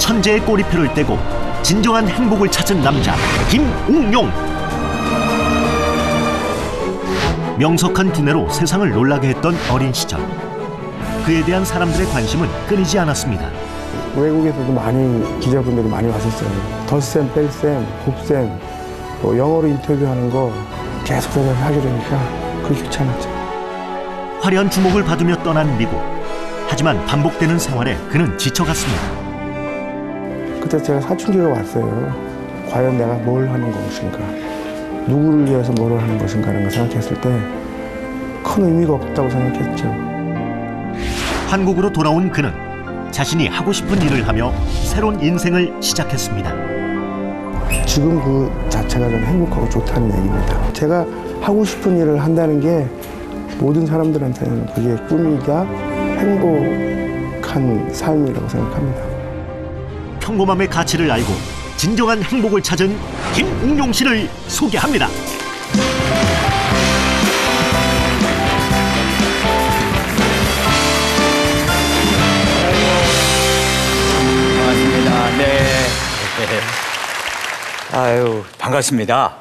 천재의 꼬리표를 떼고 진정한 행복을 찾은 남자 김웅용. 명석한 두뇌로 세상을 놀라게 했던 어린 시절, 그에 대한 사람들의 관심은 끊이지 않았습니다. 외국에서도 많이 기자분들이 많이 왔었어요. 덧셈, 뺄셈, 곱셈, 뭐 영어로 인터뷰하는 거 계속 하게 되니까 그게 귀찮았죠. 화려한 주목을 받으며 떠난 미국. 하지만 반복되는 생활에 그는 지쳐갔습니다. 그때 제가 사춘기가 왔어요. 과연 내가 뭘 하는 것인가, 누구를 위해서 뭘 하는 것인가 하는 걸 생각했을 때 큰 의미가 없다고 생각했죠. 한국으로 돌아온 그는 자신이 하고 싶은 일을 하며 새로운 인생을 시작했습니다. 지금 그 자체가 좀 행복하고 좋다는 얘기입니다. 제가 하고 싶은 일을 한다는 게 모든 사람들한테는 그게 꿈이자 행복한 삶이라고 생각합니다. 평범함의 가치를 알고 진정한 행복을 찾은 김웅용 씨를 소개합니다. 반갑습니다. 네. 아유, 반갑습니다.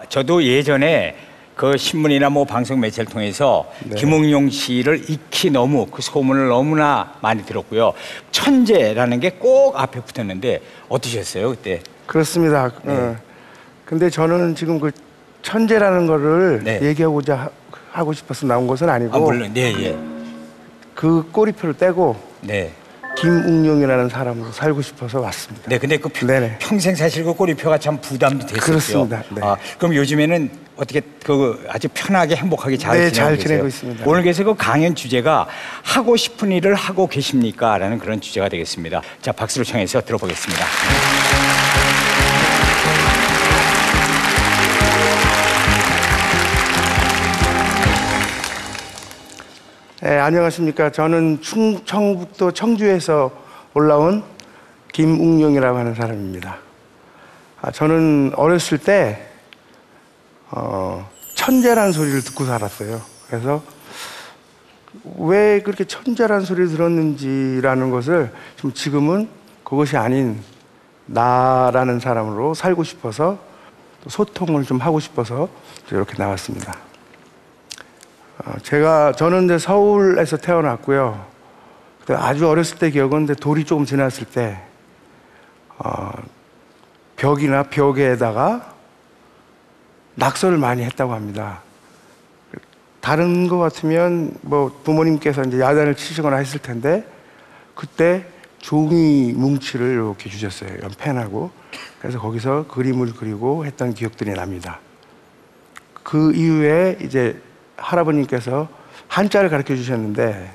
저도 예전에 그 신문이나 뭐 방송 매체를 통해서 네. 김웅용 씨를 익히 너무 그 소문을 너무나 많이 들었고요. 천재라는 게 꼭 앞에 붙었는데 어떠셨어요 그때? 그렇습니다. 네. 근데 저는 지금 그 천재라는 거를 네. 얘기하고자 하고 싶어서 나온 것은 아니고, 물론, 네, 예. 그 꼬리표를 떼고 네. 김웅용이라는 사람으로 살고 싶어서 왔습니다. 네, 근데 그 평생 사실 그 꼬리표가 참 부담도 됐었죠. 그렇습니다. 네. 그럼 요즘에는 어떻게 그 아주 편하게 행복하게 잘 네, 지내고 잘 계세요? 지내고 있습니다. 오늘 그래서 그 강연 주제가 하고 싶은 일을 하고 계십니까? 라는 그런 주제가 되겠습니다. 자, 박수를 청해서 들어보겠습니다. 네, 안녕하십니까. 저는 충청북도 청주에서 올라온 김웅용이라고 하는 사람입니다. 저는 어렸을 때 천재라는 소리를 듣고 살았어요. 그래서 왜 그렇게 천재라는 소리를 들었는지라는 것을 지금은 그것이 아닌 나라는 사람으로 살고 싶어서, 또 소통을 좀 하고 싶어서 이렇게 나왔습니다. 저는 이제 서울에서 태어났고요. 아주 어렸을 때 기억은 돌이 조금 지났을 때 벽이나 벽에다가 낙서를 많이 했다고 합니다. 다른 거 같으면 뭐 부모님께서 이제 야단을 치시거나 했을 텐데, 그때 종이 뭉치를 이렇게 주셨어요. 펜하고. 그래서 거기서 그림을 그리고 했던 기억들이 납니다. 그 이후에 이제 할아버님께서 한자를 가르쳐 주셨는데,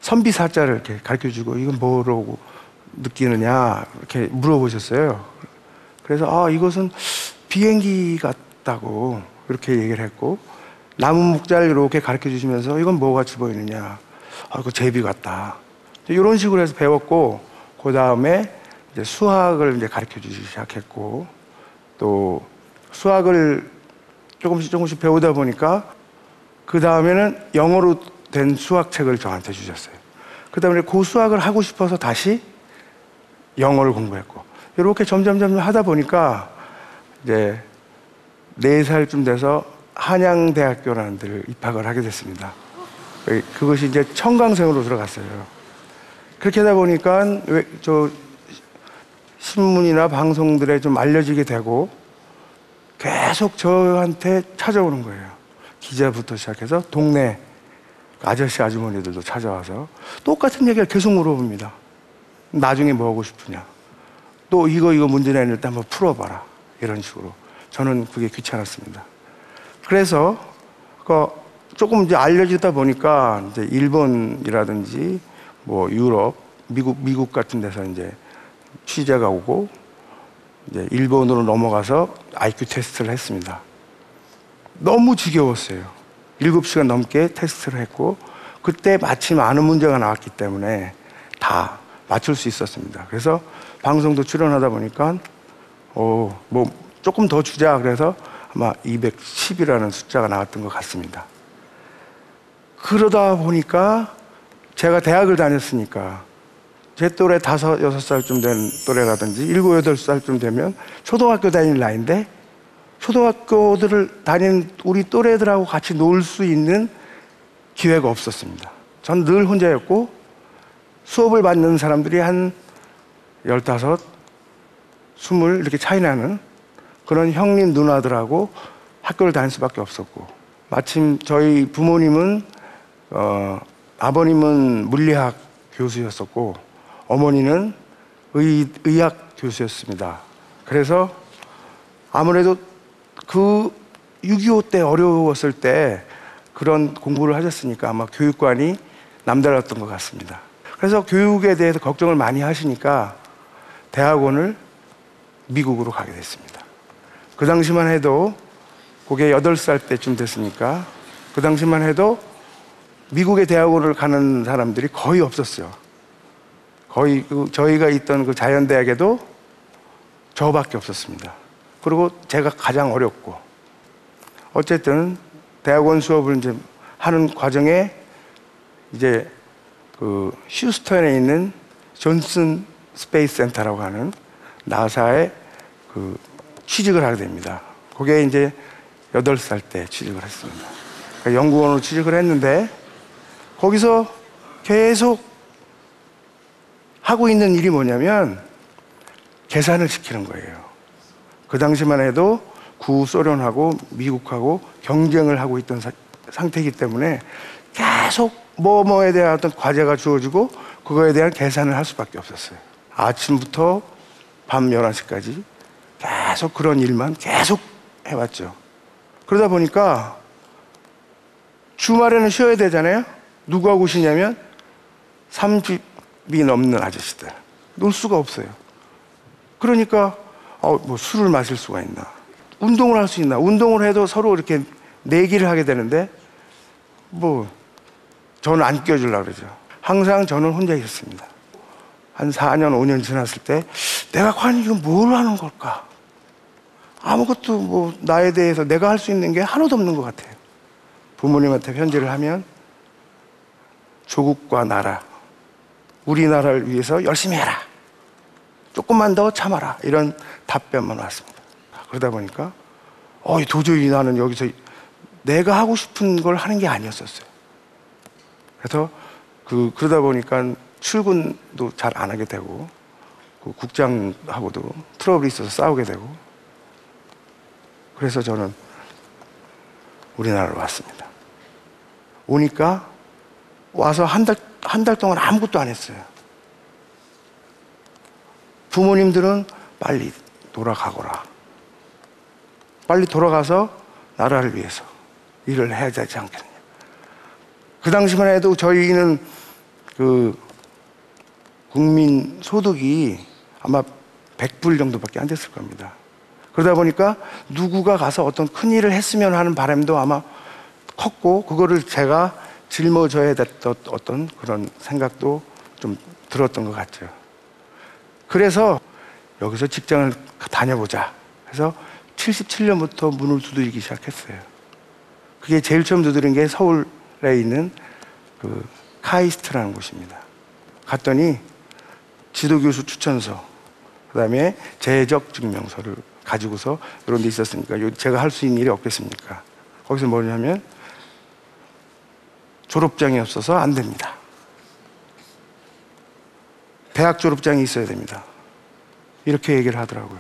선비사자를 이렇게 가르쳐 주고, 이건 뭐라고 느끼느냐 이렇게 물어보셨어요. 그래서 이것은 비행기 같다고 이렇게 얘기를 했고, 나무 목자를 이렇게 가르쳐 주시면서 이건 뭐 같이 보이느냐, 이거 제비 같다, 이런 식으로 해서 배웠고, 그 다음에 이제 수학을 이제 가르쳐 주시기 시작했고, 또 수학을 조금씩 배우다 보니까 그 다음에는 영어로 된 수학책을 저한테 주셨어요. 그 다음에 그 수학을 하고 싶어서 다시 영어를 공부했고, 이렇게 점점 하다 보니까 이제 4살쯤 돼서 한양대학교라는 데를 입학을 하게 됐습니다. 그것이 이제 청강생으로 들어갔어요. 그렇게 하다 보니까 신문이나 방송들에 좀 알려지게 되고, 계속 저한테 찾아오는 거예요. 기자부터 시작해서 동네 아저씨 아주머니들도 찾아와서 똑같은 얘기를 계속 물어봅니다. 나중에 뭐 하고 싶으냐, 또 이거 문제 내는 때 한번 풀어봐라, 이런 식으로. 저는 그게 귀찮았습니다. 그래서 조금 이제 알려지다 보니까 이제 일본이라든지 뭐 유럽, 미국 같은 데서 이제 취재가 오고, 이제 일본으로 넘어가서 IQ 테스트를 했습니다. 너무 지겨웠어요. 7시간 넘게 테스트를 했고, 그때 마침 아는 문제가 나왔기 때문에 다 맞출 수 있었습니다. 그래서 방송도 출연하다 보니까 뭐 조금 더 주자, 그래서 아마 210이라는 숫자가 나왔던 것 같습니다. 그러다 보니까 제가 대학을 다녔으니까 제 또래 5, 6살쯤 된 또래라든지 7, 8살쯤 되면 초등학교 다닐 나이인데 초등학교들을 다니는 우리 또래들하고 같이 놀 수 있는 기회가 없었습니다. 전 늘 혼자였고 수업을 받는 사람들이 한 15, 20 이렇게 차이 나는 그런 형님 누나들하고 학교를 다닐 수밖에 없었고, 마침 저희 부모님은 아버님은 물리학 교수였었고 어머니는 의학 교수였습니다. 그래서 아무래도 그 6.25 때 어려웠을 때 그런 공부를 하셨으니까 아마 교육관이 남달랐던 것 같습니다. 그래서 교육에 대해서 걱정을 많이 하시니까 대학원을 미국으로 가게 됐습니다. 그 당시만 해도 그게 8살 때쯤 됐으니까 그 당시만 해도 미국의 대학원을 가는 사람들이 거의 없었어요. 거의 저희가 있던 그 자연대학에도 저밖에 없었습니다. 그리고 제가 가장 어렸고, 어쨌든 대학원 수업을 이제 하는 과정에 이제 그 휴스턴에 있는 존슨 스페이스 센터라고 하는 나사에 그 취직을 하게 됩니다. 거기에 이제 8살 때 취직을 했습니다. 그러니까 연구원으로 취직을 했는데 거기서 계속 하고 있는 일이 뭐냐면 계산을 시키는 거예요. 그 당시만 해도 구소련하고 미국하고 경쟁을 하고 있던 상태이기 때문에 계속 뭐뭐에 대한 어떤 과제가 주어지고 그거에 대한 계산을 할 수밖에 없었어요. 아침부터 밤 11시까지 계속 그런 일만 계속 해왔죠. 그러다 보니까 주말에는 쉬어야 되잖아요. 누구하고 쉬냐면 30이 넘는 아저씨들. 놀 수가 없어요. 그러니까 뭐 술을 마실 수가 있나, 운동을 할 수 있나, 운동을 해도 서로 이렇게 내기를 하게 되는데 뭐 저는 안 껴주려고 그러죠. 항상 저는 혼자 있었습니다. 한 4년, 5년 지났을 때 내가 과연 이거 뭘 하는 걸까? 아무것도 뭐 나에 대해서 내가 할 수 있는 게 하나도 없는 것 같아요. 부모님한테 편지를 하면 조국과 나라, 우리나라를 위해서 열심히 해라, 조금만 더 참아라, 이런 답변만 왔습니다. 그러다 보니까 도저히 나는 여기서 내가 하고 싶은 걸 하는 게 아니었었어요. 그래서 그러다 보니까 출근도 잘 안 하게 되고 그 국장하고도 트러블이 있어서 싸우게 되고, 그래서 저는 우리나라로 왔습니다. 오니까 와서 한 달 동안 아무것도 안 했어요. 부모님들은 빨리 돌아가거라, 빨리 돌아가서 나라를 위해서 일을 해야 되지 않겠느냐. 그 당시만 해도 저희는 그 국민 소득이 아마 100불 정도밖에 안 됐을 겁니다. 그러다 보니까 누구가 가서 어떤 큰 일을 했으면 하는 바람도 아마 컸고, 그거를 제가 짊어져야 됐던 어떤 그런 생각도 좀 들었던 것 같죠. 그래서 여기서 직장을 다녀보자 해서 77년부터 문을 두드리기 시작했어요. 그게 제일 처음 두드린 게 서울에 있는 그 카이스트라는 곳입니다. 갔더니 지도교수 추천서, 그 다음에 재적 증명서를 가지고서 이런 데 있었으니까 제가 할 수 있는 일이 없겠습니까? 거기서 뭐냐면 졸업장이 없어서 안 됩니다. 대학 졸업장이 있어야 됩니다. 이렇게 얘기를 하더라고요.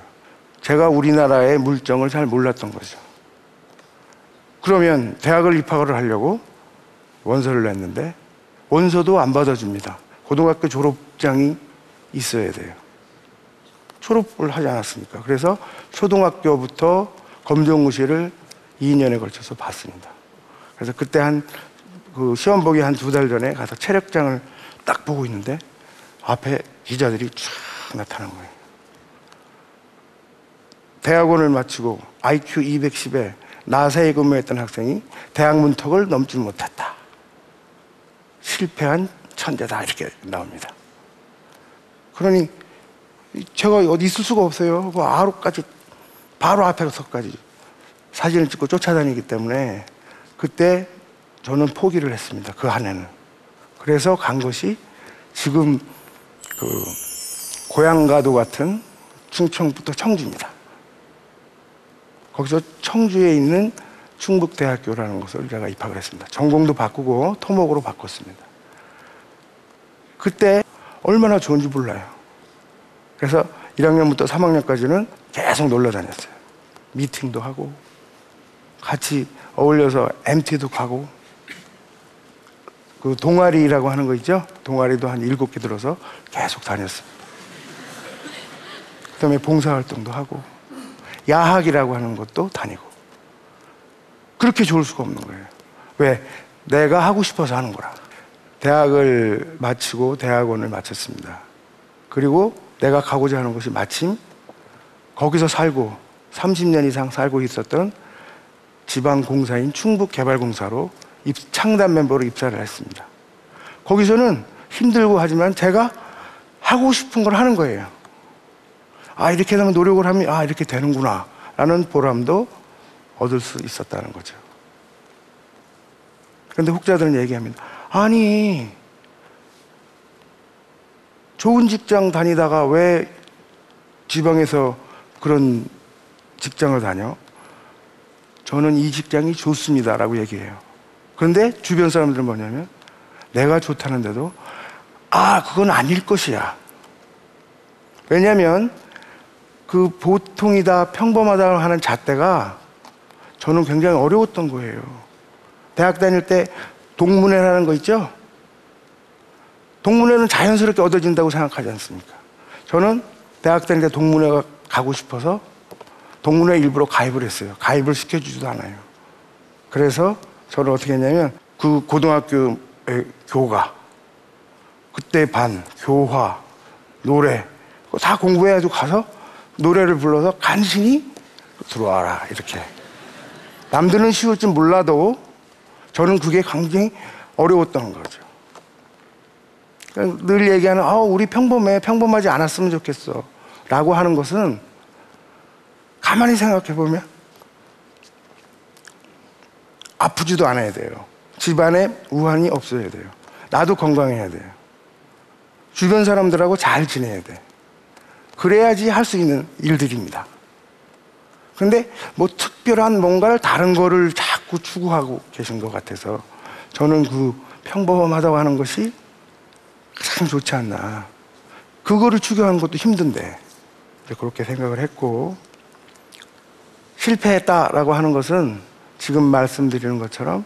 제가 우리나라의 물정을 잘 몰랐던 거죠. 그러면 대학을 입학을 하려고 원서를 냈는데 원서도 안 받아줍니다. 고등학교 졸업장이 있어야 돼요. 졸업을 하지 않았으니까. 그래서 초등학교부터 검정고시를 2년에 걸쳐서 봤습니다. 그래서 그때 그 시험 보기 한 2달 전에 가서 체력장을 딱 보고 있는데 앞에 기자들이 쫙 나타난 거예요. 대학원을 마치고 IQ 210에 나사에 근무했던 학생이 대학 문턱을 넘지 못했다. 실패한 천재다, 이렇게 나옵니다. 그러니 제가 어디 있을 수가 없어요. 그 하루까지 바로 앞에서까지 사진을 찍고 쫓아다니기 때문에 그때 저는 포기를 했습니다. 그 한 해는. 그래서 간 것이 지금 그 고향과도 같은 충청부터 청주입니다. 거기서 청주에 있는 충북대학교라는 곳을 제가 입학을 했습니다. 전공도 바꾸고 토목으로 바꿨습니다. 그때 얼마나 좋은지 몰라요. 그래서 1학년부터 3학년까지는 계속 놀러 다녔어요. 미팅도 하고 같이 어울려서 MT도 가고 그 동아리라고 하는 거 있죠? 동아리도 한 7개 들어서 계속 다녔습니다. 그다음에 봉사활동도 하고 야학이라고 하는 것도 다니고 그렇게 좋을 수가 없는 거예요. 왜? 내가 하고 싶어서 하는 거라. 대학을 마치고 대학원을 마쳤습니다. 그리고 내가 가고자 하는 곳이 마침 거기서 살고 30년 이상 살고 있었던 지방공사인 충북개발공사로 창단 멤버로 입사를 했습니다. 거기서는 힘들고 하지만 제가 하고 싶은 걸 하는 거예요. 아, 이렇게 하면 노력을 하면 아, 이렇게 되는구나 라는 보람도 얻을 수 있었다는 거죠. 그런데 혹자들은 얘기합니다. 아니, 좋은 직장 다니다가 왜 지방에서 그런 직장을 다녀? 저는 이 직장이 좋습니다 라고 얘기해요. 그런데 주변 사람들은 뭐냐면 내가 좋다는데도 아, 그건 아닐 것이야. 왜냐하면 그 보통이다 평범하다 하는 잣대가 저는 굉장히 어려웠던 거예요. 대학 다닐 때 동문회라는 거 있죠? 동문회는 자연스럽게 얻어진다고 생각하지 않습니까? 저는 대학 다닐 때 동문회가 가고 싶어서 동문회 일부러 가입을 했어요. 가입을 시켜주지도 않아요. 그래서 저는 어떻게 했냐면 그 고등학교의 교가, 그때 반, 교화, 노래 다 공부해가지고 가서 노래를 불러서 간신히 들어와라 이렇게. 남들은 쉬울지 몰라도 저는 그게 굉장히 어려웠던 거죠. 늘 얘기하는 우리 평범해, 평범하지 않았으면 좋겠어 라고 하는 것은 가만히 생각해 보면 아프지도 않아야 돼요. 집안에 우환이 없어야 돼요. 나도 건강해야 돼요. 주변 사람들하고 잘 지내야 돼. 그래야지 할 수 있는 일들입니다. 근데 뭐 특별한 뭔가를 다른 거를 자꾸 추구하고 계신 것 같아서 저는 그 평범하다고 하는 것이 참 좋지 않나. 그거를 추구하는 것도 힘든데 그렇게 생각을 했고, 실패했다라고 하는 것은 지금 말씀드리는 것처럼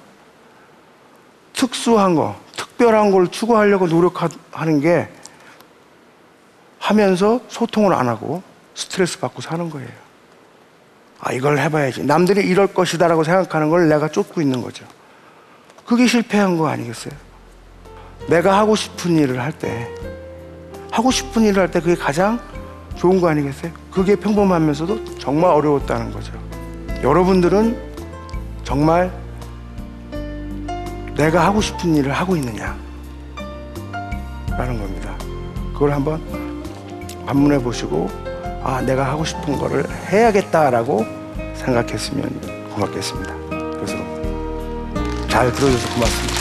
특수한 거, 특별한 걸 추구하려고 노력하는 게 하면서 소통을 안 하고 스트레스 받고 사는 거예요. 아, 이걸 해봐야지. 남들이 이럴 것이다라고 생각하는 걸 내가 쫓고 있는 거죠. 그게 실패한 거 아니겠어요? 내가 하고 싶은 일을 할 때, 그게 가장 좋은 거 아니겠어요? 그게 평범하면서도 정말 어려웠다는 거죠. 여러분들은 정말 내가 하고 싶은 일을 하고 있느냐 라는 겁니다. 그걸 한번 반문해 보시고 아, 내가 하고 싶은 거를 해야겠다라고 생각했으면 고맙겠습니다. 그래서 잘 들어줘서 고맙습니다.